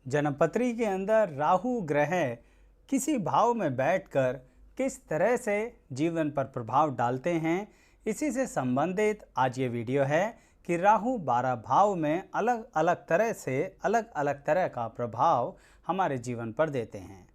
जन्मपत्री के अंदर राहु ग्रह किसी भाव में बैठकर किस तरह से जीवन पर प्रभाव डालते हैं, इसी से संबंधित आज ये वीडियो है कि राहु 12 भाव में अलग अलग तरह से अलग अलग तरह का प्रभाव हमारे जीवन पर देते हैं।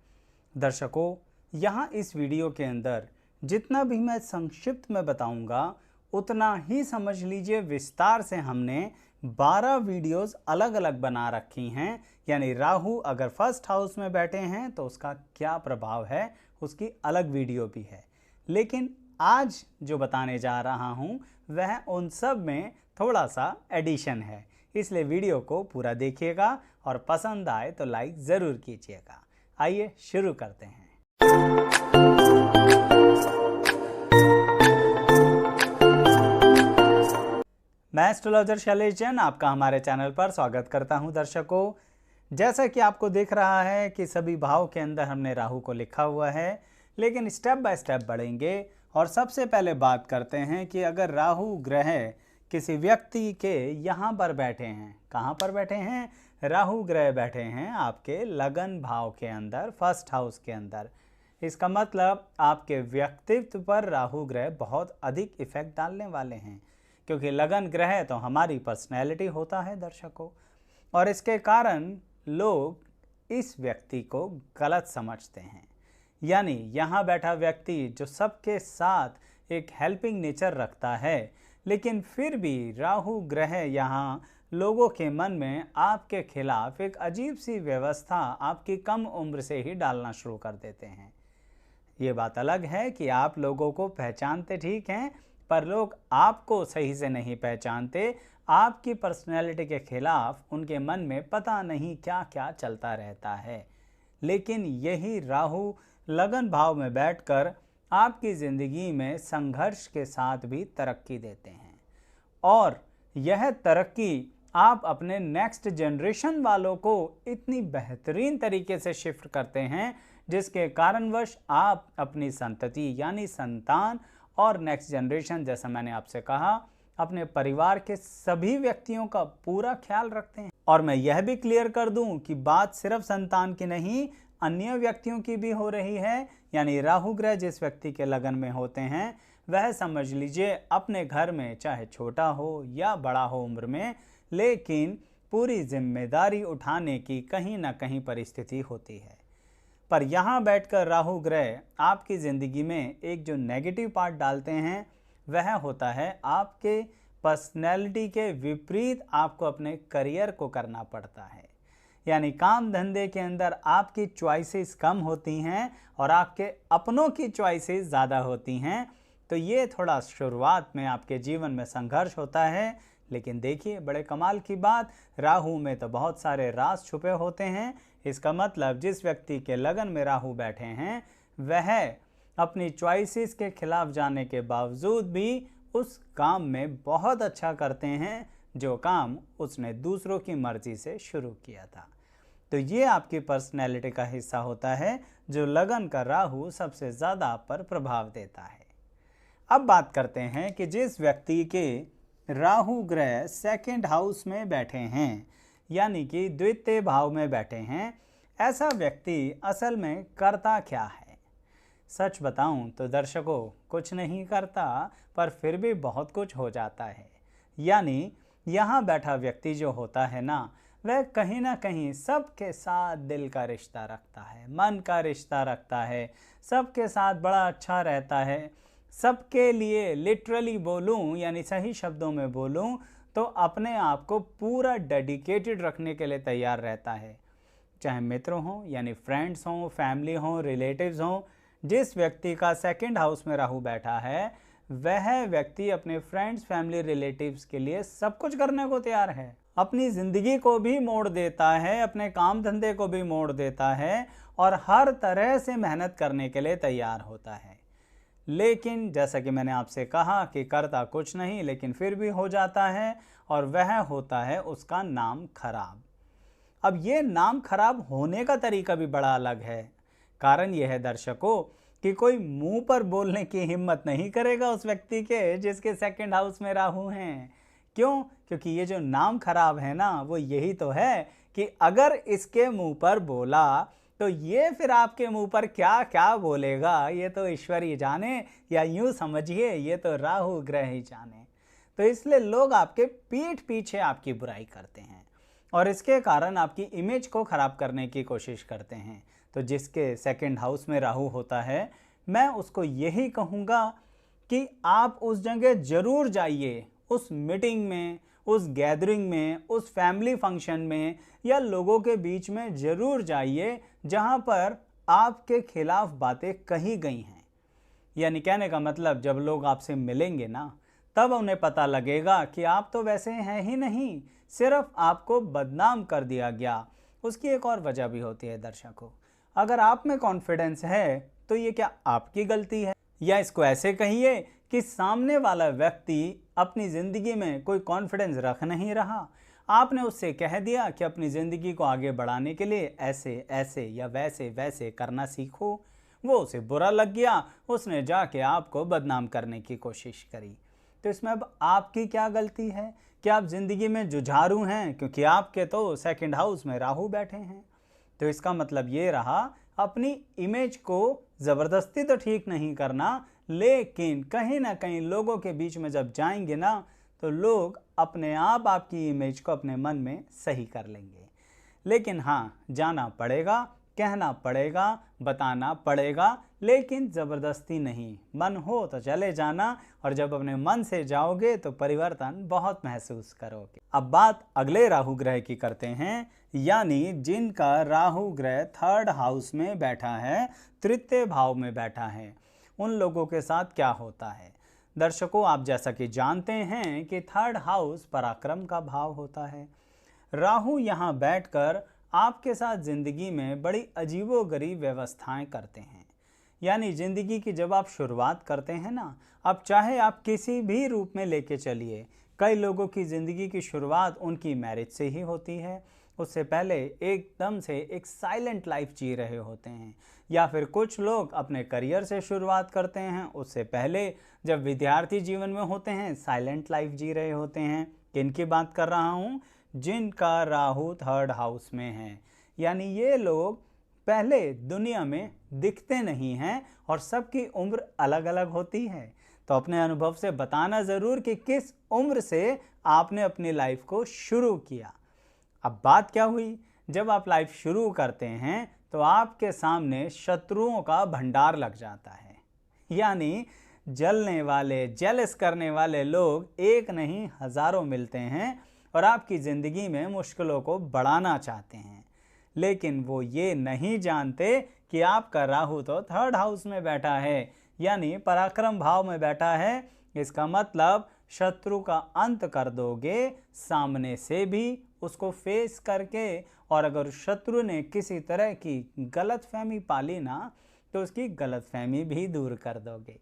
दर्शकों, यहाँ इस वीडियो के अंदर जितना भी मैं संक्षिप्त में बताऊंगा उतना ही समझ लीजिए विस्तार से हमने 12 वीडियोस अलग अलग बना रखी हैं। यानी राहु अगर फर्स्ट हाउस में बैठे हैं तो उसका क्या प्रभाव है, उसकी अलग वीडियो भी है। लेकिन आज जो बताने जा रहा हूँ वह उन सब में थोड़ा सा एडिशन है, इसलिए वीडियो को पूरा देखिएगा और पसंद आए तो लाइक ज़रूर कीजिएगा। आइए शुरू करते हैं। मैं एस्ट्रोलॉजर शैलेश जैन आपका हमारे चैनल पर स्वागत करता हूं। दर्शकों, जैसा कि आपको दिख रहा है कि सभी भाव के अंदर हमने राहु को लिखा हुआ है, लेकिन स्टेप बाय स्टेप बढ़ेंगे और सबसे पहले बात करते हैं कि अगर राहु ग्रह किसी व्यक्ति के यहाँ पर बैठे हैं, कहाँ पर बैठे हैं? राहु ग्रह बैठे हैं आपके लगन भाव के अंदर, फर्स्ट हाउस के अंदर। इसका मतलब आपके व्यक्तित्व पर राहु ग्रह बहुत अधिक इफेक्ट डालने वाले हैं, क्योंकि लगन ग्रह तो हमारी पर्सनैलिटी होता है दर्शकों, और इसके कारण लोग इस व्यक्ति को गलत समझते हैं। यानी यहाँ बैठा व्यक्ति जो सबके साथ एक हेल्पिंग नेचर रखता है, लेकिन फिर भी राहु ग्रह यहाँ लोगों के मन में आपके खिलाफ एक अजीब सी व्यवस्था आपकी कम उम्र से ही डालना शुरू कर देते हैं। ये बात अलग है कि आप लोगों को पहचानते ठीक हैं, पर लोग आपको सही से नहीं पहचानते। आपकी पर्सनैलिटी के खिलाफ उनके मन में पता नहीं क्या क्या चलता रहता है। लेकिन यही राहु लगन भाव में बैठकर आपकी ज़िंदगी में संघर्ष के साथ भी तरक्की देते हैं, और यह तरक्की आप अपने नेक्स्ट जनरेशन वालों को इतनी बेहतरीन तरीके से शिफ्ट करते हैं, जिसके कारणवश आप अपनी संतति यानी संतान और नेक्स्ट जनरेशन, जैसा मैंने आपसे कहा, अपने परिवार के सभी व्यक्तियों का पूरा ख्याल रखते हैं। और मैं यह भी क्लियर कर दूं कि बात सिर्फ संतान की नहीं, अन्य व्यक्तियों की भी हो रही है। यानी राहु ग्रह जिस व्यक्ति के लगन में होते हैं वह समझ लीजिए अपने घर में चाहे छोटा हो या बड़ा हो उम्र में, लेकिन पूरी जिम्मेदारी उठाने की कहीं ना कहीं परिस्थिति होती है। पर यहाँ बैठकर राहु ग्रह आपकी ज़िंदगी में एक जो नेगेटिव पार्ट डालते हैं वह होता है आपके पर्सनैलिटी के विपरीत आपको अपने करियर को करना पड़ता है। यानी काम धंधे के अंदर आपकी चॉइसेस कम होती हैं और आपके अपनों की चॉइसेस ज़्यादा होती हैं। तो ये थोड़ा शुरुआत में आपके जीवन में संघर्ष होता है, लेकिन देखिए बड़े कमाल की बात, राहु में तो बहुत सारे राज छुपे होते हैं। इसका मतलब जिस व्यक्ति के लगन में राहु बैठे हैं वह अपनी चॉइसेस के खिलाफ जाने के बावजूद भी उस काम में बहुत अच्छा करते हैं जो काम उसने दूसरों की मर्जी से शुरू किया था। तो ये आपकी पर्सनैलिटी का हिस्सा होता है जो लगन का राहु सबसे ज़्यादा आप पर प्रभाव देता है। अब बात करते हैं कि जिस व्यक्ति के राहु ग्रह सेकंड हाउस में बैठे हैं, यानी कि द्वितीय भाव में बैठे हैं, ऐसा व्यक्ति असल में करता क्या है? सच बताऊं तो दर्शकों, कुछ नहीं करता, पर फिर भी बहुत कुछ हो जाता है। यानी यहाँ बैठा व्यक्ति जो होता है ना, वह कहीं ना कहीं सबके साथ दिल का रिश्ता रखता है, मन का रिश्ता रखता है, सबके साथ बड़ा अच्छा रहता है, सबके लिए लिटरली बोलूं यानी सही शब्दों में बोलूं तो अपने आप को पूरा डेडिकेटेड रखने के लिए तैयार रहता है। चाहे मित्र हों यानी फ्रेंड्स हों, फैमिली हों, रिलेटिव्स हों, जिस व्यक्ति का सेकंड हाउस में राहु बैठा है वह व्यक्ति अपने फ्रेंड्स, फैमिली, रिलेटिव्स के लिए सब कुछ करने को तैयार है। अपनी ज़िंदगी को भी मोड़ देता है, अपने काम धंधे को भी मोड़ देता है और हर तरह से मेहनत करने के लिए तैयार होता है। लेकिन जैसा कि मैंने आपसे कहा कि करता कुछ नहीं, लेकिन फिर भी हो जाता है, और वह होता है उसका नाम खराब। अब ये नाम खराब होने का तरीका भी बड़ा अलग है। कारण यह है दर्शकों कि कोई मुंह पर बोलने की हिम्मत नहीं करेगा उस व्यक्ति के जिसके सेकंड हाउस में राहु हैं, क्यों? क्योंकि ये जो नाम खराब है ना, वो यही तो है कि अगर इसके मुंह पर बोला तो ये फिर आपके मुंह पर क्या क्या बोलेगा, ये तो ईश्वर ही जाने, या यूं समझिए ये तो राहु ग्रह ही जाने। तो इसलिए लोग आपके पीठ पीछे आपकी बुराई करते हैं और इसके कारण आपकी इमेज को खराब करने की कोशिश करते हैं। तो जिसके सेकंड हाउस में राहु होता है, मैं उसको यही कहूँगा कि आप उस जगह जरूर जाइए, उस मीटिंग में, उस गैदरिंग में, उस फैमिली फंक्शन में या लोगों के बीच में जरूर जाइए जहां पर आपके खिलाफ बातें कही गई हैं। यानी कहने का मतलब, जब लोग आपसे मिलेंगे ना, तब उन्हें पता लगेगा कि आप तो वैसे हैं ही नहीं, सिर्फ आपको बदनाम कर दिया गया। उसकी एक और वजह भी होती है दर्शकों, अगर आप में कॉन्फिडेंस है तो ये क्या आपकी गलती है? या इसको ऐसे कहिए कि सामने वाला व्यक्ति अपनी ज़िंदगी में कोई कॉन्फिडेंस रख नहीं रहा, आपने उससे कह दिया कि अपनी ज़िंदगी को आगे बढ़ाने के लिए ऐसे ऐसे या वैसे वैसे करना सीखो, वो उसे बुरा लग गया, उसने जाके आपको बदनाम करने की कोशिश करी। तो इसमें अब आपकी क्या गलती है? क्या आप ज़िंदगी में जुझारू हैं? क्योंकि आपके तो सेकंड हाउस में राहु बैठे हैं। तो इसका मतलब ये रहा, अपनी इमेज को ज़बरदस्ती तो ठीक नहीं करना, लेकिन कहीं ना कहीं लोगों के बीच में जब जाएंगे ना, तो लोग अपने आप आपकी इमेज को अपने मन में सही कर लेंगे। लेकिन हाँ, जाना पड़ेगा, कहना पड़ेगा, बताना पड़ेगा, लेकिन ज़बरदस्ती नहीं। मन हो तो चले जाना, और जब अपने मन से जाओगे तो परिवर्तन बहुत महसूस करोगे। अब बात अगले राहु ग्रह की करते हैं, यानी जिनका राहु ग्रह थर्ड हाउस में बैठा है, तृतीय भाव में बैठा है, उन लोगों के साथ क्या होता है। दर्शकों, आप जैसा कि जानते हैं कि थर्ड हाउस पराक्रम का भाव होता है। राहु यहाँ बैठकर आपके साथ ज़िंदगी में बड़ी अजीबोगरीब व्यवस्थाएं करते हैं। यानी ज़िंदगी की जब आप शुरुआत करते हैं ना, अब चाहे आप किसी भी रूप में लेके चलिए, कई लोगों की ज़िंदगी की शुरुआत उनकी मैरिज से ही होती है, उससे पहले एकदम से एक साइलेंट लाइफ जी रहे होते हैं। या फिर कुछ लोग अपने करियर से शुरुआत करते हैं, उससे पहले जब विद्यार्थी जीवन में होते हैं साइलेंट लाइफ जी रहे होते हैं। किनकी बात कर रहा हूँ? जिनका राहु थर्ड हाउस में है। यानी ये लोग पहले दुनिया में दिखते नहीं हैं और सबकी उम्र अलग अलग होती है। तो अपने अनुभव से बताना ज़रूर कि किस उम्र से आपने अपनी लाइफ को शुरू किया। अब बात क्या हुई, जब आप लाइफ शुरू करते हैं तो आपके सामने शत्रुओं का भंडार लग जाता है। यानी जलने वाले, जेलस करने वाले लोग एक नहीं हज़ारों मिलते हैं और आपकी ज़िंदगी में मुश्किलों को बढ़ाना चाहते हैं। लेकिन वो ये नहीं जानते कि आपका राहु तो थर्ड हाउस में बैठा है, यानी पराक्रम भाव में बैठा है। इसका मतलब शत्रु का अंत कर दोगे सामने से भी, उसको फेस करके। और अगर शत्रु ने किसी तरह की गलतफहमी पाली ना, तो उसकी गलतफहमी भी दूर कर दोगे।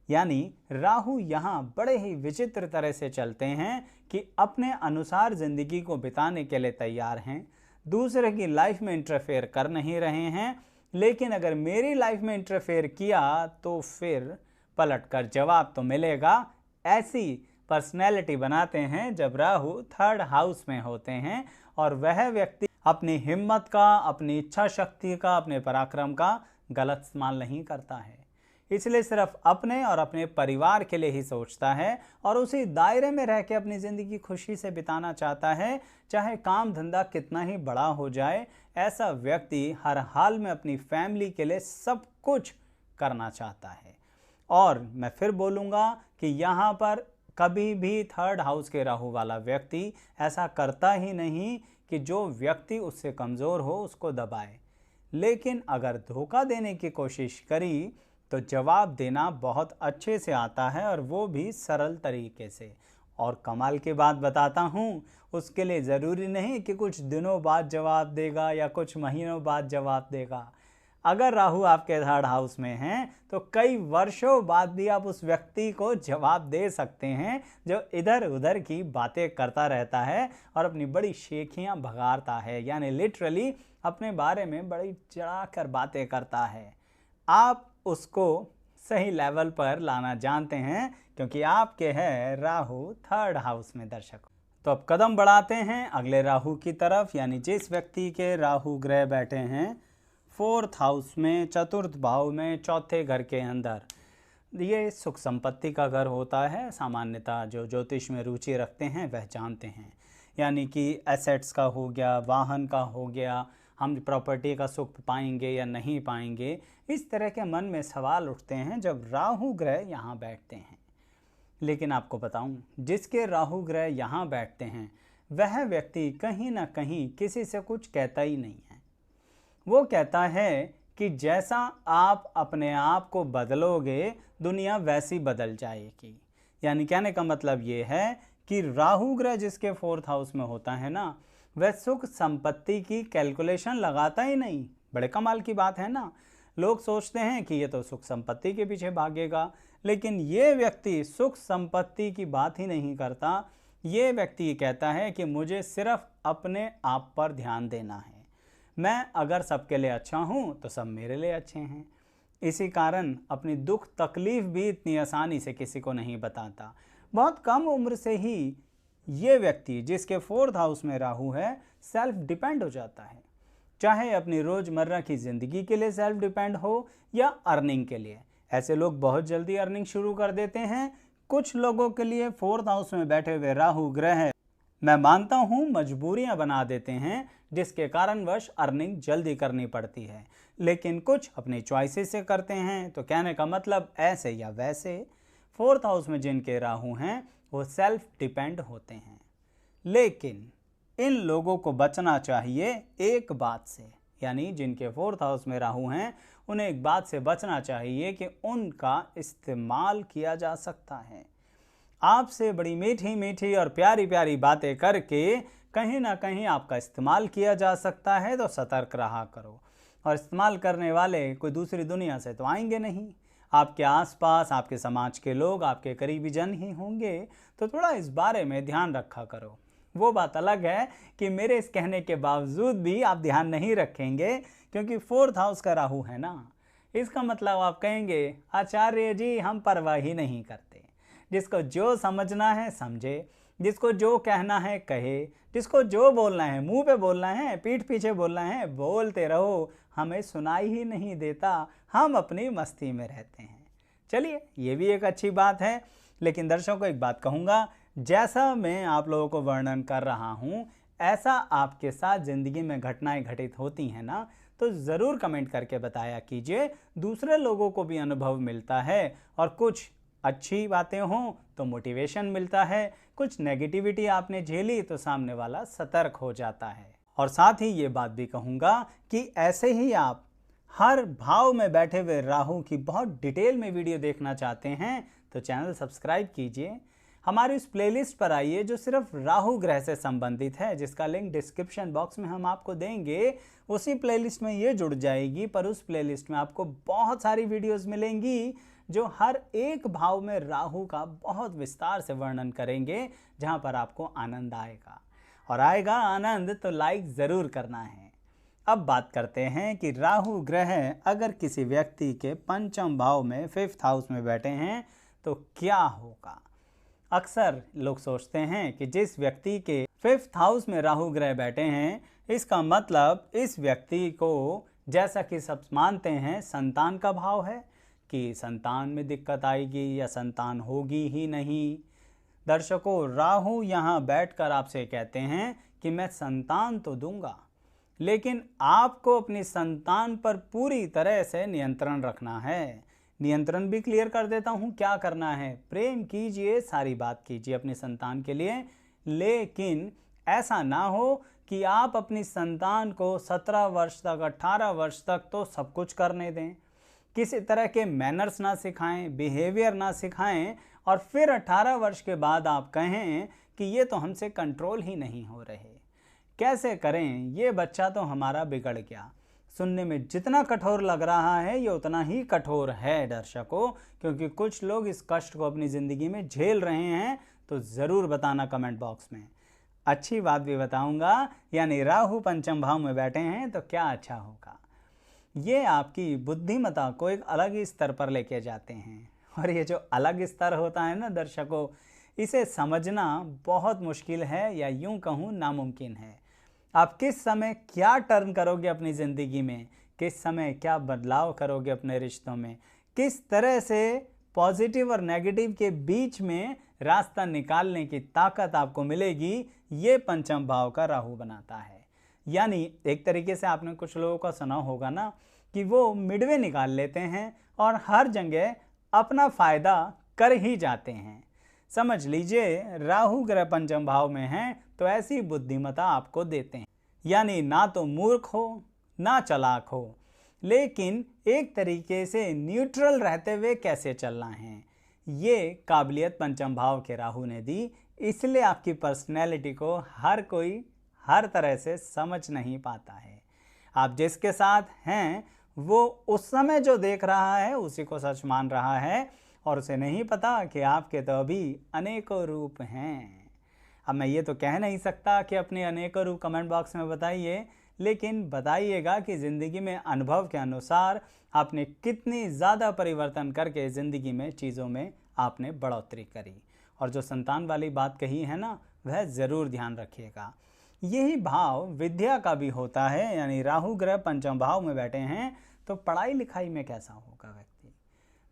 यानी राहु यहाँ बड़े ही विचित्र तरह से चलते हैं कि अपने अनुसार ज़िंदगी को बिताने के लिए तैयार हैं, दूसरे की लाइफ में इंटरफेयर कर नहीं रहे हैं। लेकिन अगर मेरी लाइफ में इंटरफेयर किया तो फिर पलट कर जवाब तो मिलेगा। ऐसी पर्सनैलिटी बनाते हैं जब राहु थर्ड हाउस में होते हैं, और वह व्यक्ति अपनी हिम्मत का, अपनी इच्छा शक्ति का, अपने पराक्रम का गलत इस्तेमाल नहीं करता है। इसलिए सिर्फ अपने और अपने परिवार के लिए ही सोचता है और उसी दायरे में रह के अपनी ज़िंदगी खुशी से बिताना चाहता है, चाहे काम धंधा कितना ही बड़ा हो जाए। ऐसा व्यक्ति हर हाल में अपनी फैमिली के लिए सब कुछ करना चाहता है। और मैं फिर बोलूँगा कि यहाँ पर कभी भी थर्ड हाउस के राहु वाला व्यक्ति ऐसा करता ही नहीं कि जो व्यक्ति उससे कमज़ोर हो उसको दबाए। लेकिन अगर धोखा देने की कोशिश करी तो जवाब देना बहुत अच्छे से आता है, और वो भी सरल तरीके से। और कमाल की बात बताता हूँ, उसके लिए ज़रूरी नहीं कि कुछ दिनों बाद जवाब देगा या कुछ महीनों बाद जवाब देगा। अगर राहु आपके थर्ड हाउस में हैं तो कई वर्षों बाद भी आप उस व्यक्ति को जवाब दे सकते हैं जो इधर उधर की बातें करता रहता है और अपनी बड़ी शेखियाँ भगाता है, यानी लिटरली अपने बारे में बड़ी चढ़ा कर बातें करता है। आप उसको सही लेवल पर लाना जानते हैं, क्योंकि आपके है राहु 3rd हाउस में दर्शकों। तो अब कदम बढ़ाते हैं अगले राहु की तरफ, यानी जिस व्यक्ति के राहु ग्रह बैठे हैं 4th हाउस में, 4th भाव में, 4थे घर के अंदर। ये सुख संपत्ति का घर होता है। सामान्यतः जो ज्योतिष में रुचि रखते हैं वह जानते हैं, यानी कि एसेट्स का हो गया, वाहन का हो गया, हम प्रॉपर्टी का सुख पाएंगे या नहीं पाएंगे, इस तरह के मन में सवाल उठते हैं जब राहु ग्रह यहाँ बैठते हैं। लेकिन आपको बताऊं, जिसके राहु ग्रह यहाँ बैठते हैं वह व्यक्ति कहीं ना कहीं किसी से कुछ कहता ही नहीं है। वो कहता है कि जैसा आप अपने आप को बदलोगे दुनिया वैसी बदल जाएगी। यानी कहने का मतलब ये है कि राहु ग्रह जिसके 4th हाउस में होता है ना, वह सुख संपत्ति की कैलकुलेशन लगाता ही नहीं। बड़े कमाल की बात है ना। लोग सोचते हैं कि ये तो सुख संपत्ति के पीछे भागेगा, लेकिन ये व्यक्ति सुख संपत्ति की बात ही नहीं करता। ये व्यक्ति कहता है कि मुझे सिर्फ अपने आप पर ध्यान देना है। मैं अगर सबके लिए अच्छा हूँ तो सब मेरे लिए अच्छे हैं। इसी कारण अपनी दुख तकलीफ भी इतनी आसानी से किसी को नहीं बताता। बहुत कम उम्र से ही ये व्यक्ति जिसके 4th हाउस में राहु है सेल्फ डिपेंड हो जाता है, चाहे अपनी रोज़मर्रा की ज़िंदगी के लिए सेल्फ डिपेंड हो या अर्निंग के लिए। ऐसे लोग बहुत जल्दी अर्निंग शुरू कर देते हैं। कुछ लोगों के लिए 4th हाउस में बैठे हुए राहु ग्रह, मैं मानता हूँ, मजबूरियाँ बना देते हैं, जिसके कारणवश अर्निंग जल्दी करनी पड़ती है। लेकिन कुछ अपनी चॉइसेस से करते हैं। तो कहने का मतलब ऐसे या वैसे 4th हाउस में जिनके राहु हैं वो सेल्फ डिपेंड होते हैं। लेकिन इन लोगों को बचना चाहिए एक बात से, यानी जिनके 4th हाउस में राहु हैं उन्हें एक बात से बचना चाहिए कि उनका इस्तेमाल किया जा सकता है। आपसे बड़ी मीठी मीठी और प्यारी प्यारी बातें करके कहीं ना कहीं आपका इस्तेमाल किया जा सकता है। तो सतर्क रहा करो। और इस्तेमाल करने वाले कोई दूसरी दुनिया से तो आएंगे नहीं, आपके आसपास आपके समाज के लोग, आपके करीबी जन ही होंगे। तो थोड़ा इस बारे में ध्यान रखा करो। वो बात अलग है कि मेरे इस कहने के बावजूद भी आप ध्यान नहीं रखेंगे, क्योंकि 4th हाउस का राहु है ना। इसका मतलब आप कहेंगे आचार्य जी हम परवाह ही नहीं करते। जिसको जो समझना है समझे, जिसको जो कहना है कहे, जिसको जो बोलना है मुंह पे बोलना है, पीठ पीछे बोलना है, बोलते रहो, हमें सुनाई ही नहीं देता, हम अपनी मस्ती में रहते हैं। चलिए, ये भी एक अच्छी बात है। लेकिन दर्शकों को एक बात कहूँगा, जैसा मैं आप लोगों को वर्णन कर रहा हूँ ऐसा आपके साथ ज़िंदगी में घटनाएं घटित होती हैं ना, तो ज़रूर कमेंट करके बताया कीजिए। दूसरे लोगों को भी अनुभव मिलता है, और कुछ अच्छी बातें हों तो मोटिवेशन मिलता है, कुछ नेगेटिविटी आपने झेली तो सामने वाला सतर्क हो जाता है। और साथ ही ये बात भी कहूँगा कि ऐसे ही आप हर भाव में बैठे हुए राहु की बहुत डिटेल में वीडियो देखना चाहते हैं तो चैनल सब्सक्राइब कीजिए। हमारी उस प्लेलिस्ट पर आइए जो सिर्फ राहु ग्रह से संबंधित है, जिसका लिंक डिस्क्रिप्शन बॉक्स में हम आपको देंगे। उसी प्लेलिस्ट में ये जुड़ जाएगी, पर उस प्लेलिस्ट में आपको बहुत सारी वीडियोस मिलेंगी जो हर एक भाव में राहु का बहुत विस्तार से वर्णन करेंगे, जहां पर आपको आनंद आएगा। और आएगा आनंद तो लाइक ज़रूर करना है। अब बात करते हैं कि राहु ग्रह अगर किसी व्यक्ति के 5th भाव में 5th हाउस में बैठे हैं तो क्या होगा। अक्सर लोग सोचते हैं कि जिस व्यक्ति के 5th हाउस में राहु ग्रह बैठे हैं, इसका मतलब इस व्यक्ति को, जैसा कि सब मानते हैं, संतान का भाव है, कि संतान में दिक्कत आएगी या संतान होगी ही नहीं। दर्शकों, राहु यहाँ बैठकर आपसे कहते हैं कि मैं संतान तो दूंगा, लेकिन आपको अपनी संतान पर पूरी तरह से नियंत्रण रखना है। नियंत्रण भी क्लियर कर देता हूँ क्या करना है। प्रेम कीजिए, सारी बात कीजिए अपनी संतान के लिए, लेकिन ऐसा ना हो कि आप अपनी संतान को 17 वर्ष तक, 18 वर्ष तक तो सब कुछ करने दें, किसी तरह के मैनर्स ना सिखाएं, बिहेवियर ना सिखाएं, और फिर 18 वर्ष के बाद आप कहें कि ये तो हमसे कंट्रोल ही नहीं हो रहे। कैसे करें, ये बच्चा तो हमारा बिगड़ गया। सुनने में जितना कठोर लग रहा है ये उतना ही कठोर है दर्शकों, क्योंकि कुछ लोग इस कष्ट को अपनी ज़िंदगी में झेल रहे हैं। तो ज़रूर बताना कमेंट बॉक्स में। अच्छी बात भी बताऊंगा, यानी राहु 5th भाव में बैठे हैं तो क्या अच्छा होगा। ये आपकी बुद्धिमत्ता को एक अलग ही स्तर पर लेके जाते हैं। और ये जो अलग स्तर होता है ना दर्शकों, इसे समझना बहुत मुश्किल है, या यूं कहूँ नामुमकिन है। आप किस समय क्या टर्न करोगे अपनी ज़िंदगी में, किस समय क्या बदलाव करोगे अपने रिश्तों में, किस तरह से पॉजिटिव और नेगेटिव के बीच में रास्ता निकालने की ताकत आपको मिलेगी, ये पंचम भाव का राहु बनाता है। यानी एक तरीके से आपने कुछ लोगों का सुना होगा ना कि वो मिडवे निकाल लेते हैं और हर जगह अपना फ़ायदा कर ही जाते हैं। समझ लीजिए राहु ग्रह पंचम भाव में हैं तो ऐसी बुद्धिमत्ता आपको देते हैं। यानी ना तो मूर्ख हो ना चालाक हो, लेकिन एक तरीके से न्यूट्रल रहते हुए कैसे चलना है, ये काबिलियत पंचम भाव के राहु ने दी। इसलिए आपकी पर्सनैलिटी को हर कोई हर तरह से समझ नहीं पाता है। आप जिसके साथ हैं वो उस समय जो देख रहा है उसी को सच मान रहा है, और उसे नहीं पता कि आपके तो अभी अनेकों रूप हैं। अब मैं ये तो कह नहीं सकता कि अपने अनेकों रूप कमेंट बॉक्स में बताइए, लेकिन बताइएगा कि ज़िंदगी में अनुभव के अनुसार आपने कितनी ज़्यादा परिवर्तन करके ज़िंदगी में चीज़ों में आपने बढ़ोतरी करी। और जो संतान वाली बात कही है ना, वह ज़रूर ध्यान रखिएगा। यही भाव विद्या का भी होता है। यानी राहु ग्रह पंचम भाव में बैठे हैं तो पढ़ाई लिखाई में कैसा होगा व्यक्ति।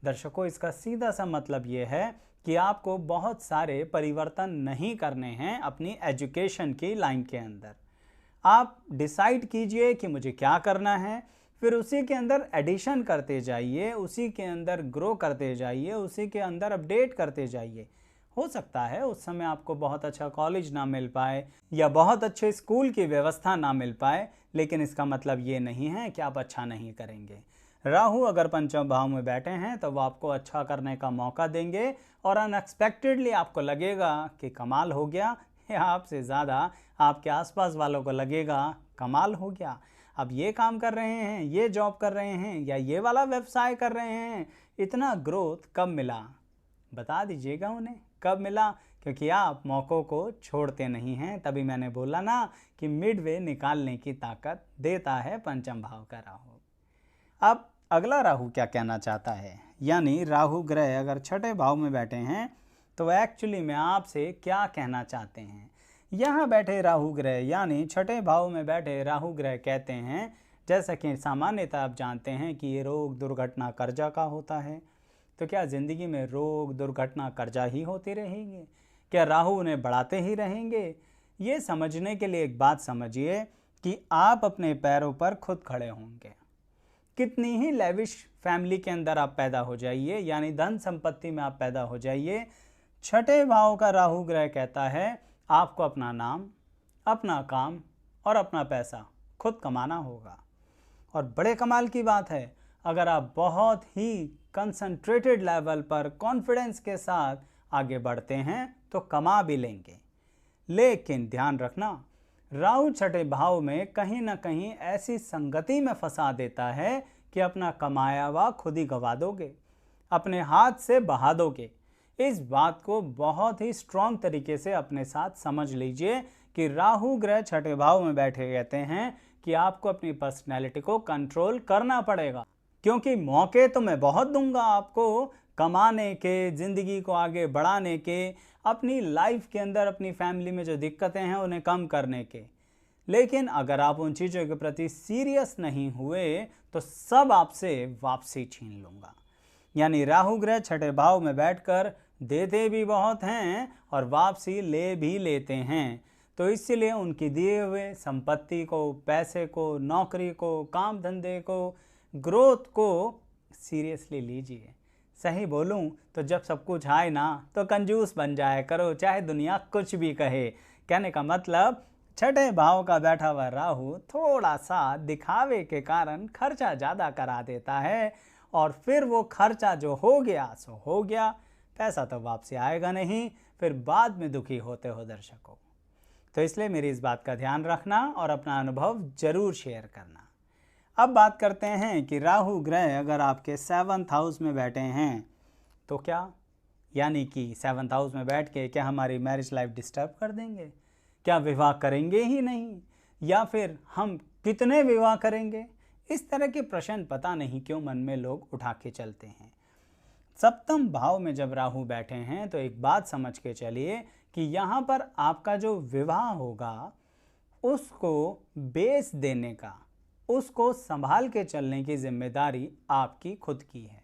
दर्शकों, इसका सीधा सा मतलब ये है कि आपको बहुत सारे परिवर्तन नहीं करने हैं अपनी एजुकेशन की लाइन के अंदर। आप डिसाइड कीजिए कि मुझे क्या करना है, फिर उसी के अंदर एडिशन करते जाइए, उसी के अंदर ग्रो करते जाइए, उसी के अंदर अपडेट करते जाइए। हो सकता है उस समय आपको बहुत अच्छा कॉलेज ना मिल पाए या बहुत अच्छे स्कूल की व्यवस्था ना मिल पाए, लेकिन इसका मतलब ये नहीं है कि आप अच्छा नहीं करेंगे। राहु अगर पंचम भाव में बैठे हैं तो वो आपको अच्छा करने का मौका देंगे, और अनएक्सपेक्टेडली आपको लगेगा कि कमाल हो गया, या आपसे ज़्यादा आपके आसपास वालों को लगेगा कमाल हो गया। अब ये काम कर रहे हैं, ये जॉब कर रहे हैं, या ये वाला व्यवसाय कर रहे हैं, इतना ग्रोथ कब मिला? बता दीजिएगा उन्हें कब मिला, क्योंकि आप मौक़ों को छोड़ते नहीं हैं। तभी मैंने बोला ना कि मिडवे निकालने की ताकत देता है पंचम भाव का राहु। अब अगला राहु क्या कहना चाहता है, यानी राहु ग्रह अगर छठे भाव में बैठे हैं तो एक्चुअली में आपसे क्या कहना चाहते हैं। यहाँ बैठे राहु ग्रह यानी छठे भाव में बैठे राहु ग्रह कहते हैं, जैसा कि सामान्यतः आप जानते हैं कि ये रोग दुर्घटना कर्जा का होता है। तो क्या ज़िंदगी में रोग दुर्घटना कर्जा ही होती रहेंगे? क्या राहु उन्हें बढ़ाते ही रहेंगे? ये समझने के लिए एक बात समझिए कि आप अपने पैरों पर खुद खड़े होंगे। कितनी ही लेविश फैमिली के अंदर आप पैदा हो जाइए, यानी धन संपत्ति में आप पैदा हो जाइए, छठे भाव का राहु ग्रह कहता है आपको अपना नाम, अपना काम और अपना पैसा खुद कमाना होगा। और बड़े कमाल की बात है, अगर आप बहुत ही कंसंट्रेटेड लेवल पर कॉन्फिडेंस के साथ आगे बढ़ते हैं तो कमा भी लेंगे। लेकिन ध्यान रखना, राहु छठे भाव में कहीं ना कहीं ऐसी संगति में फंसा देता है कि अपना कमाया हुआ खुद ही गवा दोगे, अपने हाथ से बहा दोगे। इस बात को बहुत ही स्ट्रॉन्ग तरीके से अपने साथ समझ लीजिए कि राहु ग्रह छठे भाव में बैठे कहते हैं कि आपको अपनी पर्सनैलिटी को कंट्रोल करना पड़ेगा, क्योंकि मौके तो मैं बहुत दूंगा आपको कमाने के, ज़िंदगी को आगे बढ़ाने के, अपनी लाइफ के अंदर अपनी फैमिली में जो दिक्कतें हैं उन्हें कम करने के। लेकिन अगर आप उन चीज़ों के प्रति सीरियस नहीं हुए तो सब आपसे वापसी छीन लूँगा। यानी राहु ग्रह छठे भाव में बैठकर देते भी बहुत हैं और वापसी ले भी लेते हैं। तो इसलिए उनकी दिए हुए संपत्ति को, पैसे को, नौकरी को, काम धंधे को, ग्रोथ को सीरियसली लीजिए। सही बोलूं तो जब सब कुछ आए ना तो कंजूस बन जाया करो, चाहे दुनिया कुछ भी कहे। कहने का मतलब छठे भाव का बैठा हुआ राहु थोड़ा सा दिखावे के कारण खर्चा ज़्यादा करा देता है, और फिर वो खर्चा जो हो गया सो हो गया, पैसा तो वापसी आएगा नहीं, फिर बाद में दुखी होते हो दर्शकों। तो इसलिए मेरी इस बात का ध्यान रखना और अपना अनुभव ज़रूर शेयर करना। अब बात करते हैं कि राहु ग्रह अगर आपके 7th हाउस में बैठे हैं तो क्या, यानी कि 7th हाउस में बैठ के क्या हमारी मैरिज लाइफ डिस्टर्ब कर देंगे? क्या विवाह करेंगे ही नहीं, या फिर हम कितने विवाह करेंगे? इस तरह के प्रश्न पता नहीं क्यों मन में लोग उठा के चलते हैं। सप्तम भाव में जब राहु बैठे हैं तो एक बात समझ के चलिए कि यहाँ पर आपका जो विवाह होगा उसको बेस देने का, उसको संभाल के चलने की जिम्मेदारी आपकी खुद की है।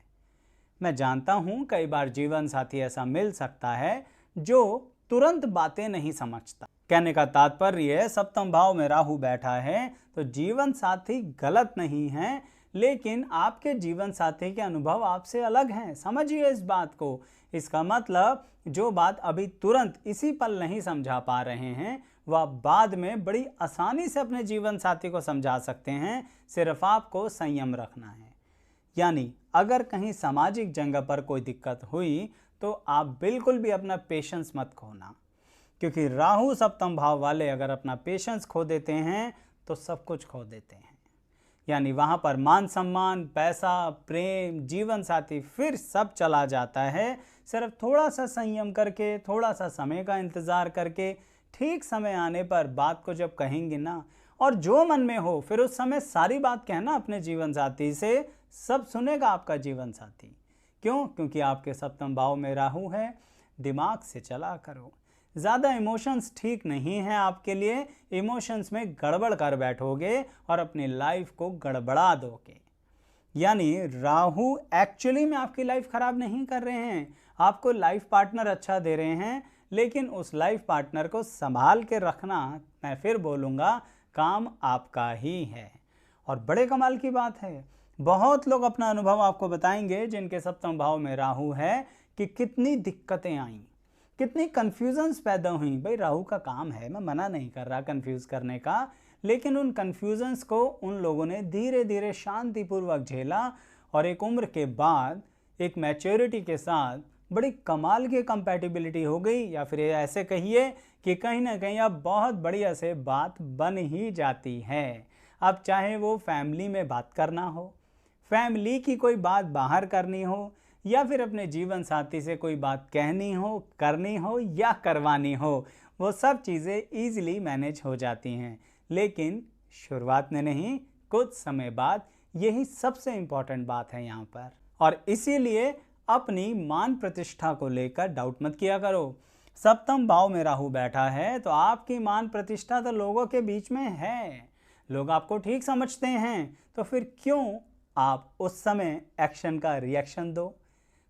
मैं जानता हूँ कई बार जीवन साथी ऐसा मिल सकता है जो तुरंत बातें नहीं समझता। कहने का तात्पर्य है सप्तम भाव में राहु बैठा है तो जीवन साथी गलत नहीं है, लेकिन आपके जीवन साथी के अनुभव आपसे अलग हैं। समझिए इस बात को। इसका मतलब जो बात अभी तुरंत इसी पल नहीं समझा पा रहे हैं वह बाद में बड़ी आसानी से अपने जीवन साथी को समझा सकते हैं। सिर्फ आपको संयम रखना है। यानी अगर कहीं सामाजिक जगह पर कोई दिक्कत हुई तो आप बिल्कुल भी अपना पेशेंस मत खोना, क्योंकि राहु सप्तम भाव वाले अगर अपना पेशेंस खो देते हैं तो सब कुछ खो देते हैं। यानी वहाँ पर मान सम्मान, पैसा, प्रेम, जीवन साथी फिर सब चला जाता है। सिर्फ थोड़ा सा संयम करके, थोड़ा सा समय का इंतज़ार करके, ठीक समय आने पर बात को जब कहेंगे ना और जो मन में हो फिर उस समय सारी बात कहना अपने जीवन साथी से, सब सुनेगा आपका जीवन साथी। क्यों? क्योंकि आपके सप्तम भाव में राहु है। दिमाग से चला करो। ज़्यादा इमोशंस ठीक नहीं है आपके लिए। इमोशंस में गड़बड़ कर बैठोगे और अपनी लाइफ को गड़बड़ा दोगे। यानी राहु एक्चुअली में आपकी लाइफ ख़राब नहीं कर रहे हैं, आपको लाइफ पार्टनर अच्छा दे रहे हैं, लेकिन उस लाइफ पार्टनर को संभाल के रखना, मैं फिर बोलूँगा, काम आपका ही है। और बड़े कमाल की बात है, बहुत लोग अपना अनुभव आपको बताएंगे जिनके सप्तम भाव में राहु है कि कितनी दिक्कतें आईं, कितनी कन्फ्यूजन्स पैदा हुई। भाई राहु का काम है, मैं मना नहीं कर रहा कन्फ्यूज करने का, लेकिन उन कन्फ्यूजन्स को उन लोगों ने धीरे धीरे शांतिपूर्वक झेला और एक उम्र के बाद एक मैच्योरिटी के साथ बड़ी कमाल की कंपैटिबिलिटी हो गई, या फिर ऐसे कहिए कि कहीं ना कहीं अब बहुत बढ़िया से बात बन ही जाती है। अब चाहे वो फैमिली में बात करना हो, फैमिली की कोई बात बाहर करनी हो, या फिर अपने जीवन साथी से कोई बात कहनी हो, करनी हो या करवानी हो, वो सब चीज़ें ईजिली मैनेज हो जाती हैं। लेकिन शुरुआत में नहीं, कुछ समय बाद यही सबसे इम्पॉर्टेंट बात है यहाँ पर। और इसीलिए अपनी मान प्रतिष्ठा को लेकर डाउट मत किया करो। सप्तम भाव में राहु बैठा है तो आपकी मान प्रतिष्ठा तो लोगों के बीच में है, लोग आपको ठीक समझते हैं, तो फिर क्यों आप उस समय एक्शन का रिएक्शन दो।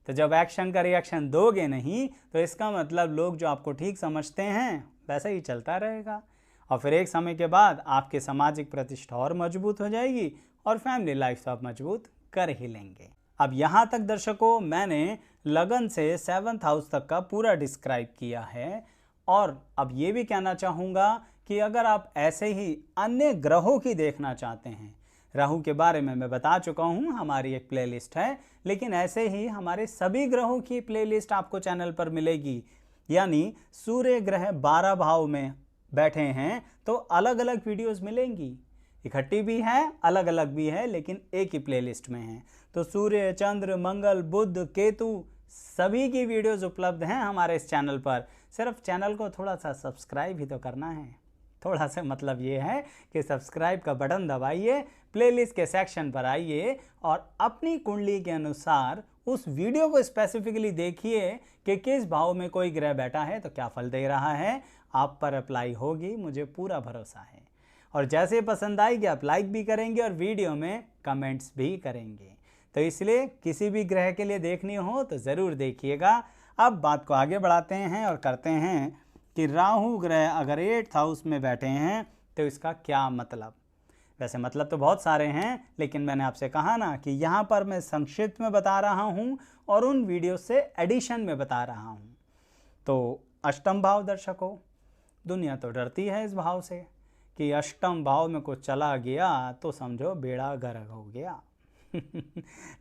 तो जब एक्शन का रिएक्शन दोगे नहीं तो इसका मतलब लोग जो आपको ठीक समझते हैं वैसे ही चलता रहेगा, और फिर एक समय के बाद आपकी सामाजिक प्रतिष्ठा और मजबूत हो जाएगी और फैमिली लाइफ तो आप मजबूत कर ही लेंगे। अब यहाँ तक दर्शकों मैंने लगन से 7th हाउस तक का पूरा डिस्क्राइब किया है, और अब ये भी कहना चाहूँगा कि अगर आप ऐसे ही अन्य ग्रहों की देखना चाहते हैं, राहु के बारे में मैं बता चुका हूँ, हमारी एक प्लेलिस्ट है, लेकिन ऐसे ही हमारे सभी ग्रहों की प्लेलिस्ट आपको चैनल पर मिलेगी। यानी सूर्य ग्रह 12 भाव में बैठे हैं तो अलग अलग वीडियोस मिलेंगी, इकट्ठी भी है, अलग अलग भी है, लेकिन एक ही प्लेलिस्ट में है। तो सूर्य, चंद्र, मंगल, बुध, केतु सभी की वीडियोस उपलब्ध हैं हमारे इस चैनल पर। सिर्फ चैनल को थोड़ा सा सब्सक्राइब ही तो करना है। थोड़ा सा मतलब ये है कि सब्सक्राइब का बटन दबाइए, प्लेलिस्ट के सेक्शन पर आइए और अपनी कुंडली के अनुसार उस वीडियो को स्पेसिफिकली देखिए कि किस भाव में कोई ग्रह बैठा है तो क्या फल दे रहा है। आप पर अप्लाई होगी, मुझे पूरा भरोसा है। और जैसे पसंद आएगी आप लाइक भी करेंगे और वीडियो में कमेंट्स भी करेंगे। तो इसलिए किसी भी ग्रह के लिए देखनी हो तो ज़रूर देखिएगा। अब बात को आगे बढ़ाते हैं और करते हैं कि राहु ग्रह अगर 8th हाउस में बैठे हैं तो इसका क्या मतलब। वैसे मतलब तो बहुत सारे हैं, लेकिन मैंने आपसे कहा ना कि यहाँ पर मैं संक्षिप्त में बता रहा हूँ और उन वीडियो से एडिशन में बता रहा हूँ। तो अष्टम भाव दर्शकों, दुनिया तो डरती है इस भाव से कि अष्टम भाव में कुछ चला गया तो समझो बेड़ा गर्क हो गया।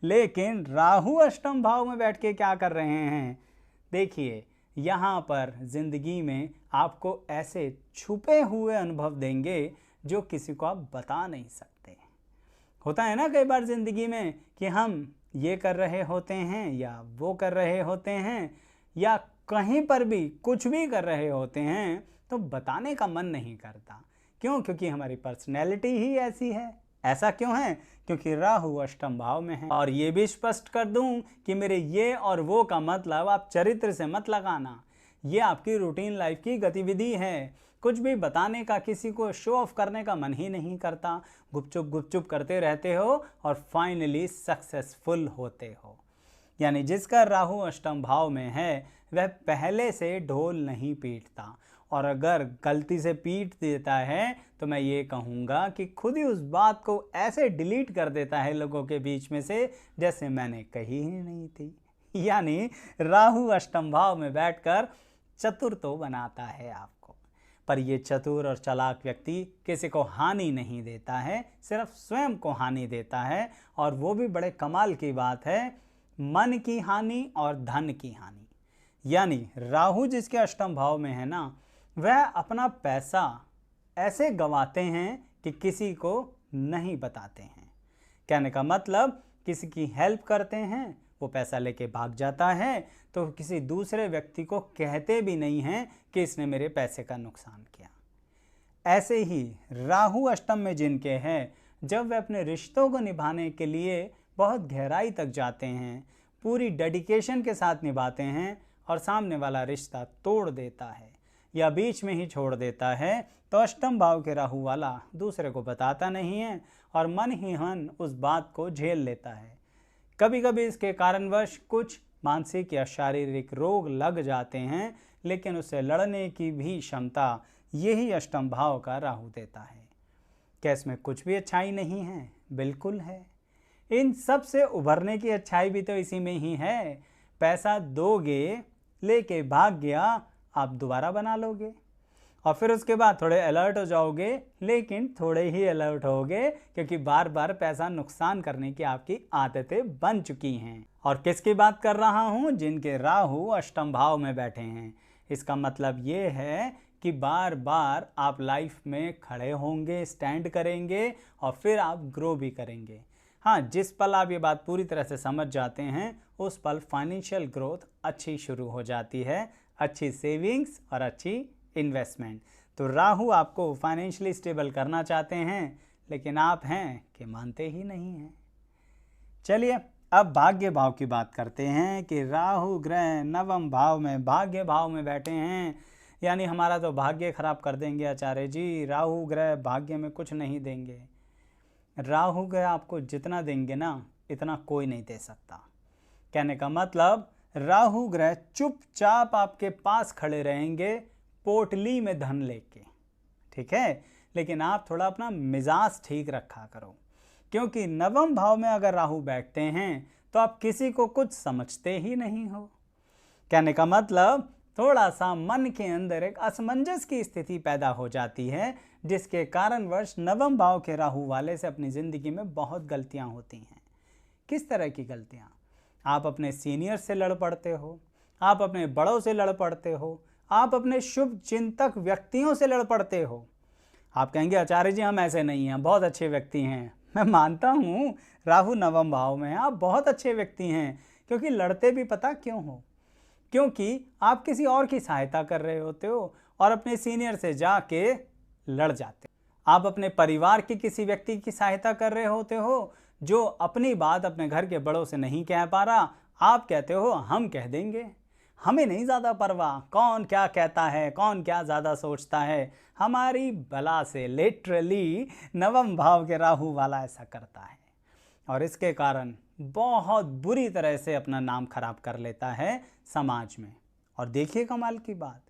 लेकिन राहु अष्टम भाव में बैठ के क्या कर रहे हैं, देखिए यहाँ पर जिंदगी में आपको ऐसे छुपे हुए अनुभव देंगे जो किसी को आप बता नहीं सकते। होता है ना कई बार ज़िंदगी में कि हम ये कर रहे होते हैं या वो कर रहे होते हैं या कहीं पर भी कुछ भी कर रहे होते हैं तो बताने का मन नहीं करता। क्यों? क्योंकि हमारी पर्सनैलिटी ही ऐसी है। ऐसा क्यों है? क्योंकि राहु अष्टम भाव में है। और ये भी स्पष्ट कर दूं कि मेरे ये और वो का मतलब आप चरित्र से मत लगाना। ये आपकी रूटीन लाइफ की गतिविधि है। कुछ भी बताने का, किसी को शो ऑफ करने का मन ही नहीं करता। गुपचुप करते रहते हो और फाइनली सक्सेसफुल होते हो। यानी जिसका राहु अष्टम भाव में है वह पहले से ढोल नहीं पीटता, और अगर गलती से पीट देता है तो मैं ये कहूँगा कि खुद ही उस बात को ऐसे डिलीट कर देता है लोगों के बीच में से जैसे मैंने कही ही नहीं थी। यानी राहु अष्टम भाव में बैठकर चतुर तो बनाता है आपको, पर ये चतुर और चालाक व्यक्ति किसी को हानि नहीं देता है, सिर्फ स्वयं को हानि देता है। और वो भी बड़े कमाल की बात है, मन की हानि और धन की हानि। यानी राहु जिसके अष्टम भाव में है ना, वह अपना पैसा ऐसे गंवाते हैं कि किसी को नहीं बताते हैं। कहने का मतलब किसी की हेल्प करते हैं, वो पैसा लेके भाग जाता है तो किसी दूसरे व्यक्ति को कहते भी नहीं हैं कि इसने मेरे पैसे का नुकसान किया। ऐसे ही राहु अष्टम में जिनके हैं, जब वे अपने रिश्तों को निभाने के लिए बहुत गहराई तक जाते हैं, पूरी डेडिकेशन के साथ निभाते हैं और सामने वाला रिश्ता तोड़ देता है या बीच में ही छोड़ देता है, तो अष्टम भाव के राहु वाला दूसरे को बताता नहीं है और मन ही मन उस बात को झेल लेता है। कभी कभी इसके कारणवश कुछ मानसिक या शारीरिक रोग लग जाते हैं, लेकिन उससे लड़ने की भी क्षमता यही अष्टम भाव का राहु देता है। क्या इसमें कुछ भी अच्छाई नहीं है? बिल्कुल है। इन सब से उभरने की अच्छाई भी तो इसी में ही है। पैसा दोगे, लेके भाग गया, आप दोबारा बना लोगे और फिर उसके बाद थोड़े अलर्ट हो जाओगे, लेकिन थोड़े ही अलर्ट होगे क्योंकि बार बार पैसा नुकसान करने की आपकी आदतें बन चुकी हैं। और किसकी बात कर रहा हूँ? जिनके राहु अष्टम भाव में बैठे हैं। इसका मतलब ये है कि बार बार आप लाइफ में खड़े होंगे, स्टैंड करेंगे और फिर आप ग्रो भी करेंगे। हाँ, जिस पल आप ये बात पूरी तरह से समझ जाते हैं उस पल फाइनेंशियल ग्रोथ अच्छी शुरू हो जाती है, अच्छी सेविंग्स और अच्छी इन्वेस्टमेंट। तो राहु आपको फाइनेंशियली स्टेबल करना चाहते हैं, लेकिन आप हैं कि मानते ही नहीं हैं। चलिए अब भाग्य भाव की बात करते हैं कि राहु ग्रह नवम भाव में, भाग्य भाव में बैठे हैं। यानी हमारा तो भाग्य खराब कर देंगे आचार्य जी, राहु ग्रह भाग्य में कुछ नहीं देंगे। राहु ग्रह आपको जितना देंगे ना, इतना कोई नहीं दे सकता। कहने का मतलब राहु ग्रह चुपचाप आपके पास खड़े रहेंगे पोटली में धन लेके, ठीक है? लेकिन आप थोड़ा अपना मिजाज ठीक रखा करो, क्योंकि नवम भाव में अगर राहु बैठते हैं तो आप किसी को कुछ समझते ही नहीं हो। कहने का मतलब थोड़ा सा मन के अंदर एक असमंजस की स्थिति पैदा हो जाती है, जिसके कारणवश नवम भाव के राहु वाले से अपनी ज़िंदगी में बहुत गलतियां होती हैं। किस तरह की गलतियां? आप अपने सीनियर से लड़ पड़ते हो, आप अपने बड़ों से लड़ पड़ते हो, आप अपने शुभ चिंतक व्यक्तियों से लड़ पड़ते हो। आप कहेंगे आचार्य जी हम ऐसे नहीं हैं, बहुत अच्छे व्यक्ति हैं। मैं मानता हूँ राहु नवम भाव में हैं, आप बहुत अच्छे व्यक्ति हैं, क्योंकि लड़ते भी पता क्यों हो? क्योंकि आप किसी और की सहायता कर रहे होते हो और अपने सीनियर से जाके लड़ जाते हो। आप अपने परिवार के किसी व्यक्ति की सहायता कर रहे होते हो जो अपनी बात अपने घर के बड़ों से नहीं कह पा रहा, आप कहते हो हम कह देंगे, हमें नहीं ज़्यादा परवाह कौन क्या कहता है, कौन क्या ज़्यादा सोचता है, हमारी भला से। लिटरली नवम भाव के राहु वाला ऐसा करता है और इसके कारण बहुत बुरी तरह से अपना नाम खराब कर लेता है समाज में। और देखिए कमाल की बात,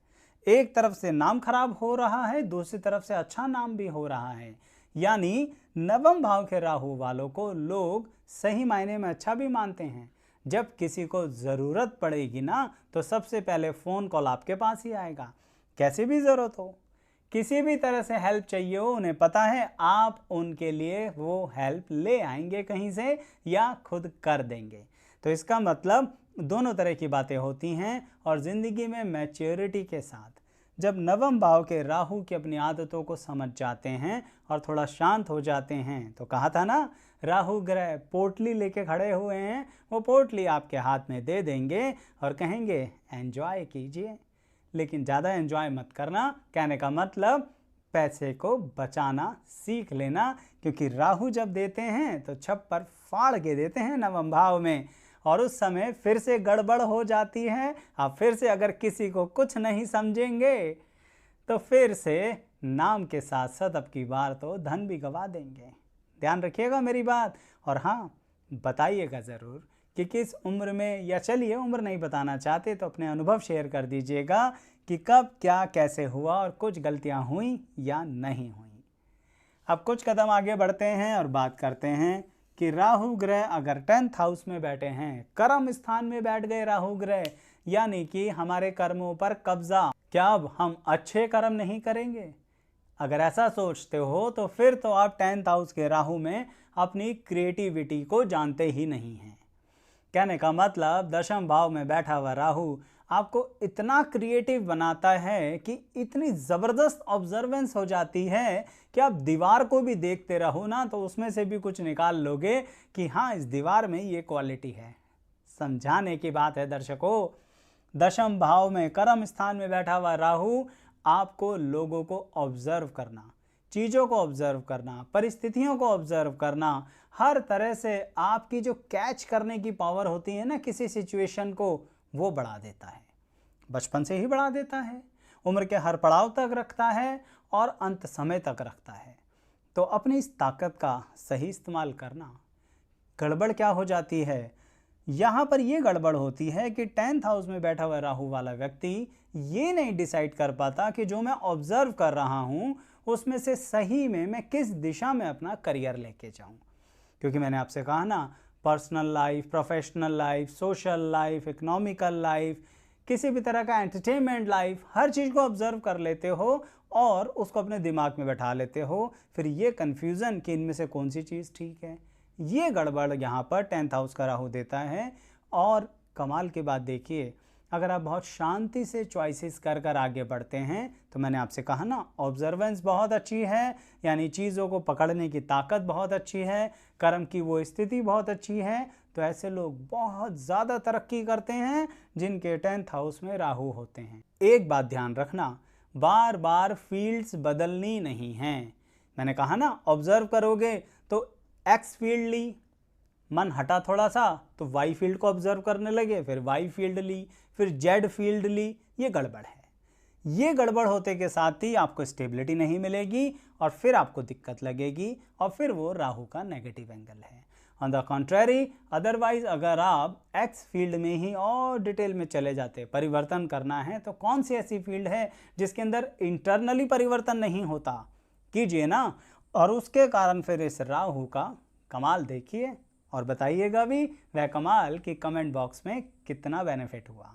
एक तरफ से नाम खराब हो रहा है, दूसरी तरफ से अच्छा नाम भी हो रहा है। यानी नवम भाव के राहु वालों को लोग सही मायने में अच्छा भी मानते हैं। जब किसी को ज़रूरत पड़ेगी ना, तो सबसे पहले फ़ोन कॉल आपके पास ही आएगा। कैसे भी ज़रूरत हो, किसी भी तरह से हेल्प चाहिए हो, उन्हें पता है आप उनके लिए वो हेल्प ले आएंगे कहीं से या खुद कर देंगे। तो इसका मतलब दोनों तरह की बातें होती हैं। और ज़िंदगी में मैच्योरिटी के साथ जब नवम भाव के राहु की अपनी आदतों को समझ जाते हैं और थोड़ा शांत हो जाते हैं, तो कहा था ना राहु ग्रह पोटली लेके खड़े हुए हैं, वो पोटली आपके हाथ में दे देंगे और कहेंगे एंजॉय कीजिए, लेकिन ज़्यादा एंजॉय मत करना। कहने का मतलब पैसे को बचाना सीख लेना, क्योंकि राहु जब देते हैं तो छप्पर फाड़ के देते हैं नवम भाव में, और उस समय फिर से गड़बड़ हो जाती है। आप फिर से अगर किसी को कुछ नहीं समझेंगे तो फिर से नाम के साथ साथ अब की बार तो धन भी गवा देंगे। ध्यान रखिएगा मेरी बात। और हाँ, बताइएगा ज़रूर कि किस उम्र में, या चलिए उम्र नहीं बताना चाहते तो अपने अनुभव शेयर कर दीजिएगा कि कब क्या कैसे हुआ और कुछ गलतियाँ हुई या नहीं हुई। अब कुछ कदम आगे बढ़ते हैं और बात करते हैं कि राहु ग्रह अगर 10th हाउस में बैठे हैं, कर्म स्थान में बैठ गए राहु ग्रह, यानी कि हमारे कर्मों पर कब्जा, क्या अब हम अच्छे कर्म नहीं करेंगे? अगर ऐसा सोचते हो तो फिर तो आप 10th हाउस के राहु में अपनी क्रिएटिविटी को जानते ही नहीं हैं। कहने का मतलब दशम भाव में बैठा हुआ राहु आपको इतना क्रिएटिव बनाता है कि इतनी ज़बरदस्त ऑब्जर्वेंस हो जाती है कि आप दीवार को भी देखते रहो ना तो उसमें से भी कुछ निकाल लोगे कि हाँ, इस दीवार में ये क्वालिटी है। समझाने की बात है दर्शकों। दशम भाव में कर्म स्थान में बैठा हुआ राहु आपको लोगों को ऑब्जर्व करना, चीज़ों को ऑब्जर्व करना, परिस्थितियों को ऑब्जर्व करना, हर तरह से आपकी जो कैच करने की पावर होती है ना किसी सिचुएशन को, वो बढ़ा देता है। बचपन से ही बढ़ा देता है, उम्र के हर पड़ाव तक रखता है और अंत समय तक रखता है। तो अपनी इस ताकत का सही इस्तेमाल करना। गड़बड़ क्या हो जाती है यहाँ पर? ये गड़बड़ होती है कि 10th हाउस में बैठा हुआ राहु वाला व्यक्ति ये नहीं डिसाइड कर पाता कि जो मैं ऑब्जर्व कर रहा हूँ उसमें से सही में मैं किस दिशा में अपना करियर लेके जाऊँ। क्योंकि मैंने आपसे कहा ना, personal life, professional life, social life, economical life, किसी भी तरह का एंटरटेनमेंट लाइफ, हर चीज़ को ऑब्जर्व कर लेते हो और उसको अपने दिमाग में बैठा लेते हो। फिर ये कन्फ्यूज़न कि इनमें से कौन सी चीज़ ठीक है, ये गड़बड़ यहाँ पर 10th हाउस का राहु देता है। और कमाल की बात देखिए, अगर आप बहुत शांति से चॉइसेस कर कर आगे बढ़ते हैं तो मैंने आपसे कहा ना, ऑब्जर्वेंस बहुत अच्छी है, यानी चीज़ों को पकड़ने की ताकत बहुत अच्छी है, कर्म की वो स्थिति बहुत अच्छी है। तो ऐसे लोग बहुत ज़्यादा तरक्की करते हैं जिनके 10th हाउस में राहु होते हैं। एक बात ध्यान रखना, बार बार फील्ड्स बदलनी नहीं हैं। मैंने कहा ना, ऑब्जर्व करोगे तो एक्स फील्ड ली, मन हटा थोड़ा सा तो वाई फील्ड को ऑब्जर्व करने लगे, फिर वाई फील्ड ली, फिर जेड फील्ड ली। ये गड़बड़ है। ये गड़बड़ होते के साथ ही आपको स्टेबिलिटी नहीं मिलेगी और फिर आपको दिक्कत लगेगी और फिर वो राहु का नेगेटिव एंगल है। ऑन द कॉन्ट्रेरी, अदरवाइज अगर आप एक्स फील्ड में ही और डिटेल में चले जाते, परिवर्तन करना है तो कौन सी ऐसी फील्ड है जिसके अंदर इंटरनली परिवर्तन नहीं होता, कीजिए ना। और उसके कारण फिर इस राहु का कमाल देखिए और बताइएगा भी वह कमाल कि कमेंट बॉक्स में कितना बेनिफिट हुआ।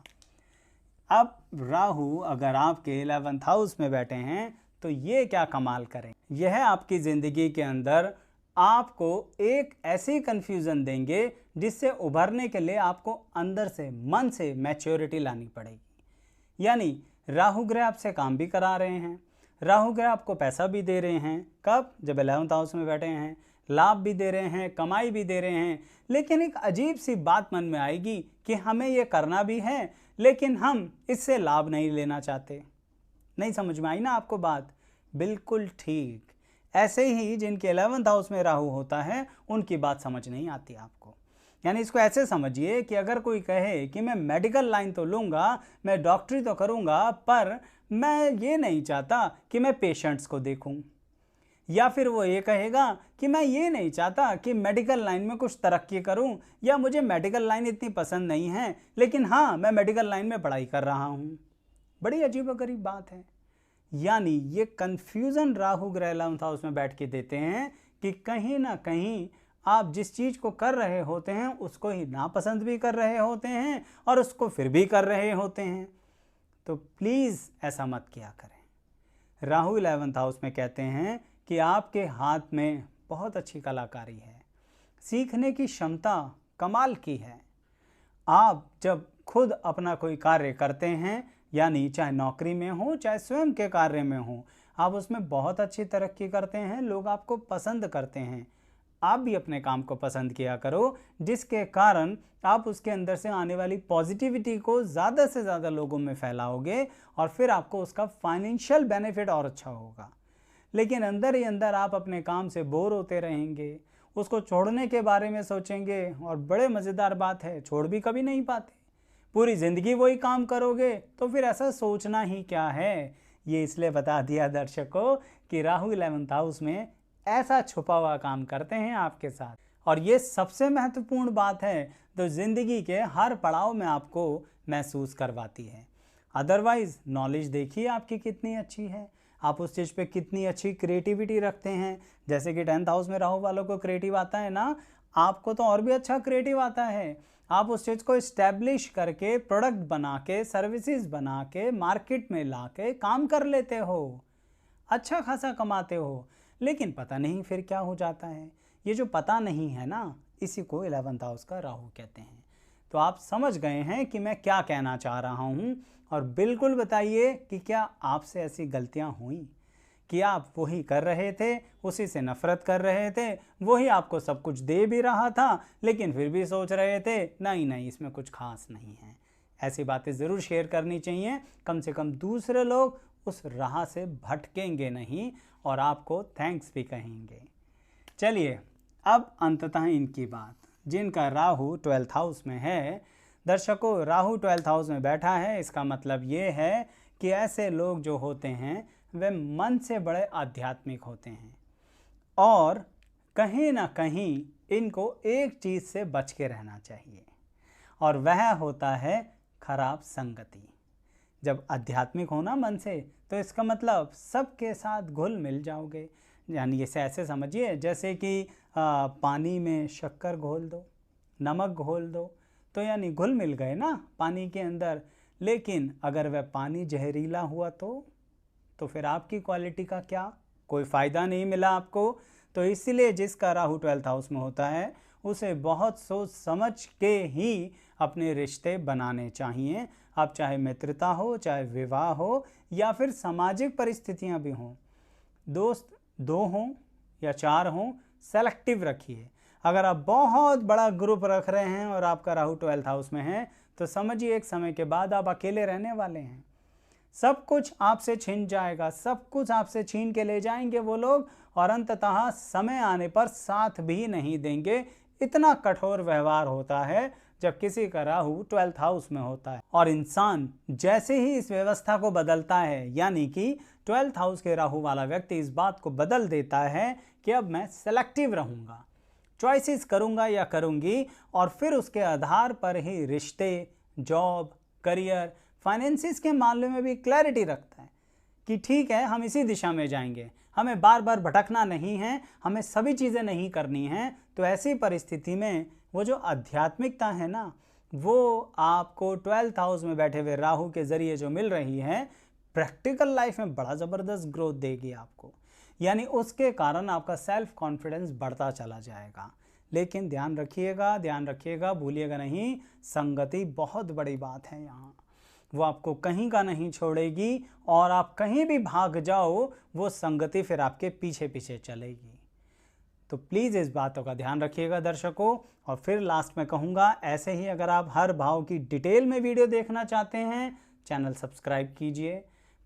अब राहु अगर आपके 11th हाउस में बैठे हैं तो ये क्या कमाल करें, यह आपकी ज़िंदगी के अंदर आपको एक ऐसी कन्फ्यूज़न देंगे जिससे उभरने के लिए आपको अंदर से, मन से मैच्योरिटी लानी पड़ेगी। यानी राहु ग्रह आपसे काम भी करा रहे हैं, राहु ग्रह आपको पैसा भी दे रहे हैं। कब? जब 11th हाउस में बैठे हैं। लाभ भी दे रहे हैं, कमाई भी दे रहे हैं। लेकिन एक अजीब सी बात मन में आएगी कि हमें ये करना भी है लेकिन हम इससे लाभ नहीं लेना चाहते। नहीं समझ में आई ना आपको बात? बिल्कुल ठीक। ऐसे ही जिनके 11th हाउस में राहु होता है उनकी बात समझ नहीं आती आपको। यानी इसको ऐसे समझिए कि अगर कोई कहे कि मैं मेडिकल लाइन तो लूँगा, मैं डॉक्टरी तो करूँगा, पर मैं ये नहीं चाहता कि मैं पेशेंट्स को देखूं। या फिर वो ये कहेगा कि मैं ये नहीं चाहता कि मेडिकल लाइन में कुछ तरक्की करूं, या मुझे मेडिकल लाइन इतनी पसंद नहीं है लेकिन हाँ, मैं मेडिकल लाइन में पढ़ाई कर रहा हूं। बड़ी अजीबोगरीब बात है। यानी ये कन्फ्यूज़न राहु ग्रह 11th हाउस में बैठ के देते हैं कि कहीं ना कहीं आप जिस चीज़ को कर रहे होते हैं उसको ही नापसंद भी कर रहे होते हैं और उसको फिर भी कर रहे होते हैं। तो प्लीज़ ऐसा मत किया करें। राहु 11th हाउस में कहते हैं कि आपके हाथ में बहुत अच्छी कलाकारी है, सीखने की क्षमता कमाल की है। आप जब खुद अपना कोई कार्य करते हैं, यानी चाहे नौकरी में हो चाहे स्वयं के कार्य में हो, आप उसमें बहुत अच्छी तरक्की करते हैं, लोग आपको पसंद करते हैं। आप भी अपने काम को पसंद किया करो, जिसके कारण आप उसके अंदर से आने वाली पॉजिटिविटी को ज़्यादा से ज़्यादा लोगों में फैलाओगे और फिर आपको उसका फाइनेंशियल बेनिफिट और अच्छा होगा। लेकिन अंदर ही अंदर आप अपने काम से बोर होते रहेंगे, उसको छोड़ने के बारे में सोचेंगे और बड़े मज़ेदार बात है, छोड़ भी कभी नहीं पाते। पूरी ज़िंदगी वही काम करोगे तो फिर ऐसा सोचना ही क्या है। ये इसलिए बता दिया दर्शकों कि राहु 11th हाउस में ऐसा छुपा हुआ काम करते हैं आपके साथ, और ये सबसे महत्वपूर्ण बात है तो ज़िंदगी के हर पड़ाव में आपको महसूस करवाती है। अदरवाइज़ नॉलेज देखिए आपकी कितनी अच्छी है, आप उस चीज़ पे कितनी अच्छी क्रिएटिविटी रखते हैं। जैसे कि 10th हाउस में राहु वालों को क्रिएटिव आता है ना, आपको तो और भी अच्छा क्रिएटिव आता है। आप उस चीज़ को इस्टेब्लिश करके, प्रोडक्ट बना के, सर्विसेज बना के, मार्केट में ला के काम कर लेते हो, अच्छा खासा कमाते हो। लेकिन पता नहीं फिर क्या हो जाता है। ये जो पता नहीं है ना, इसी को 11th हाउस का राहु कहते हैं। तो आप समझ गए हैं कि मैं क्या कहना चाह रहा हूँ। और बिल्कुल बताइए कि क्या आपसे ऐसी गलतियाँ हुई कि आप वही कर रहे थे, उसी से नफ़रत कर रहे थे, वही आपको सब कुछ दे भी रहा था, लेकिन फिर भी सोच रहे थे नहीं नहीं इसमें कुछ खास नहीं है। ऐसी बातें ज़रूर शेयर करनी चाहिए, कम से कम दूसरे लोग उस राह से भटकेंगे नहीं और आपको थैंक्स भी कहेंगे। चलिए अब अंततः इनकी बात, जिनका राहु 12th हाउस में है। दर्शकों, राहु 12th हाउस में बैठा है, इसका मतलब ये है कि ऐसे लोग जो होते हैं वे मन से बड़े आध्यात्मिक होते हैं और कहीं ना कहीं इनको एक चीज़ से बच के रहना चाहिए, और वह होता है खराब संगति। जब आध्यात्मिक होना मन से, तो इसका मतलब सबके साथ घुल मिल जाओगे। यानी इसे ऐसे समझिए जैसे कि पानी में शक्कर घोल दो, नमक घोल दो, तो यानी घुल मिल गए ना पानी के अंदर। लेकिन अगर वह पानी जहरीला हुआ तो फिर आपकी क्वालिटी का क्या, कोई फ़ायदा नहीं मिला आपको। तो इसीलिए जिसका राहु 12th हाउस में होता है उसे बहुत सोच समझ के ही अपने रिश्ते बनाने चाहिए। अब चाहे मित्रता हो, चाहे विवाह हो, या फिर सामाजिक परिस्थितियां भी हों, दोस्त 2 हों या 4 हों, सेलेक्टिव रखिए। अगर आप बहुत बड़ा ग्रुप रख रहे हैं और आपका राहु 12th हाउस में है तो समझिए एक समय के बाद आप अकेले रहने वाले हैं। सब कुछ आपसे छिन जाएगा, सब कुछ आपसे छीन के ले जाएंगे वो लोग, और अंततः समय आने पर साथ भी नहीं देंगे। इतना कठोर व्यवहार होता है जब किसी का राहु 12th हाउस में होता है। और इंसान जैसे ही इस व्यवस्था को बदलता है, यानी कि 12th हाउस के राहु वाला व्यक्ति इस बात को बदल देता है कि अब मैं सेलेक्टिव रहूँगा, चॉइसेस करूँगा या करूँगी, और फिर उसके आधार पर ही रिश्ते, जॉब, करियर, फाइनेंसिस के मामले में भी क्लैरिटी रखता है कि ठीक है हम इसी दिशा में जाएंगे, हमें बार बार भटकना नहीं है, हमें सभी चीज़ें नहीं करनी हैं। तो ऐसी परिस्थिति में वो जो आध्यात्मिकता है ना, वो आपको 12th हाउस में बैठे हुए राहु के ज़रिए जो मिल रही है, प्रैक्टिकल लाइफ में बड़ा ज़बरदस्त ग्रोथ देगी आपको। यानी उसके कारण आपका सेल्फ कॉन्फिडेंस बढ़ता चला जाएगा। लेकिन ध्यान रखिएगा, भूलिएगा नहीं, संगति बहुत बड़ी बात है यहाँ। वो आपको कहीं का नहीं छोड़ेगी, और आप कहीं भी भाग जाओ वो संगति फिर आपके पीछे पीछे चलेगी। तो प्लीज़ इस बातों का ध्यान रखिएगा दर्शकों। और फिर लास्ट में कहूँगा, ऐसे ही अगर आप हर भाव की डिटेल में वीडियो देखना चाहते हैं, चैनल सब्सक्राइब कीजिए,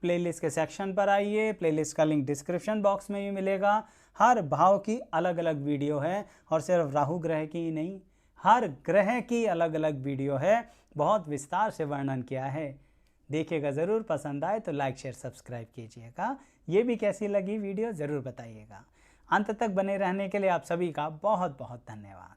प्लेलिस्ट के सेक्शन पर आइए, प्लेलिस्ट का लिंक डिस्क्रिप्शन बॉक्स में भी मिलेगा। हर भाव की अलग अलग वीडियो है, और सिर्फ राहु ग्रह की ही नहीं, हर ग्रह की अलग अलग वीडियो है, बहुत विस्तार से वर्णन किया है। देखिएगा ज़रूर, पसंद आए तो लाइक शेयर सब्सक्राइब कीजिएगा। ये भी कैसी लगी वीडियो ज़रूर बताइएगा। अंत तक बने रहने के लिए आप सभी का बहुत बहुत धन्यवाद।